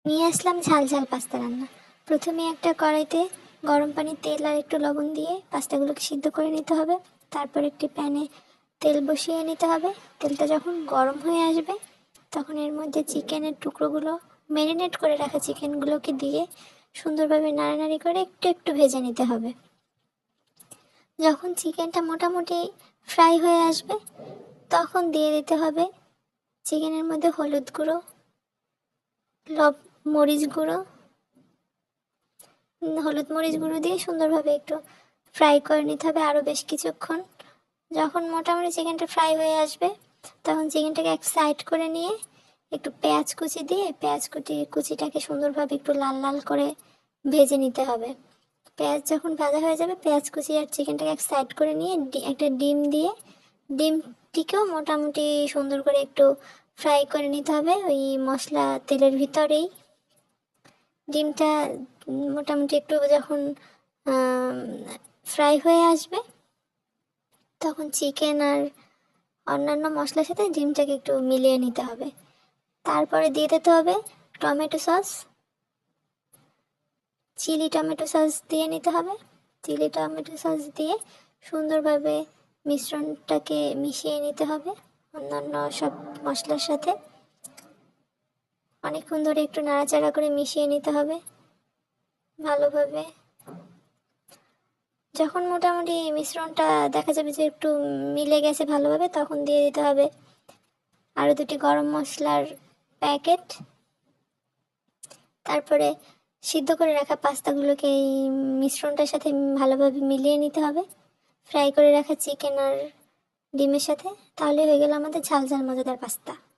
নিয়ে আসলাম ঝাল ঝাল পাস্তা রান্না। প্রথমে একটা কড়াইতে গরম পানি, তেল আর একটু লবণ দিয়ে পাস্তাগুলোকে সিদ্ধ করে নিতে হবে। তারপর একটি প্যানে তেল বসিয়ে নিতে হবে। তেলটা যখন গরম হয়ে আসবে তখন এর মধ্যে চিকেনের টুকরোগুলো, ম্যারিনেট করে রাখা চিকেনগুলোকে দিয়ে সুন্দরভাবে নাড়ানাড়ি করে একটু একটু ভেজে নিতে হবে। যখন চিকেনটা মোটামুটি ফ্রাই হয়ে আসবে তখন দিয়ে দিতে হবে চিকেনের মধ্যে হলুদ গুঁড়ো, মরিচ গুঁড়ো, হলুদ মরিচ গুঁড়ো দিয়ে সুন্দরভাবে একটু ফ্রাই করে নিতে হবে আরও বেশ কিছুক্ষণ। যখন মোটামুটি চিকেনটা ফ্রাই হয়ে আসবে তখন চিকেনটাকে এক সাইড করে নিয়ে একটু পেঁয়াজ কুচি দিয়ে কুচিটাকে সুন্দরভাবে একটু লাল লাল করে ভেজে নিতে হবে। পেঁয়াজ যখন ভাজা হয়ে যাবে পেঁয়াজ কুচি আর চিকেনটাকে এক সাইড করে নিয়ে একটা ডিম দিয়ে ডিমটিকেও মোটামুটি সুন্দর করে একটু ফ্রাই করে নিতে হবে ওই মশলা তেলের ভিতরেই। ডিমটা মোটামুটি একটু যখন ফ্রাই হয়ে আসবে তখন চিকেন আর অন্যান্য মশলার সাথে ডিমটাকে একটু মিলিয়ে নিতে হবে। তারপরে দিয়ে দিতে হবে tomato sauce, chilli tomato sauce দিয়ে নিতে হবে। চিলি টমেটো সস দিয়ে সুন্দরভাবে মিশ্রণটাকে মিশিয়ে নিতে হবে অন্যান্য সব মশলার সাথে। অনেকক্ষণ ধরে একটু নাড়াচাড়া করে মিশিয়ে নিতে হবে ভালোভাবে। যখন মোটামুটি মিশ্রণটা দেখা যাবে যে একটু মিলে গেছে ভালোভাবে তখন দিয়ে দিতে হবে আরও 2টি গরম মশলার প্যাকেট। তারপরে সিদ্ধ করে রাখা পাস্তাগুলোকে এই মিশ্রণটার সাথে ভালোভাবে মিলিয়ে নিতে হবে ফ্রাই করে রাখা চিকেন আর ডিমের সাথে। তাহলে হয়ে গেল আমাদের ঝাল ঝাল মজাদার পাস্তা।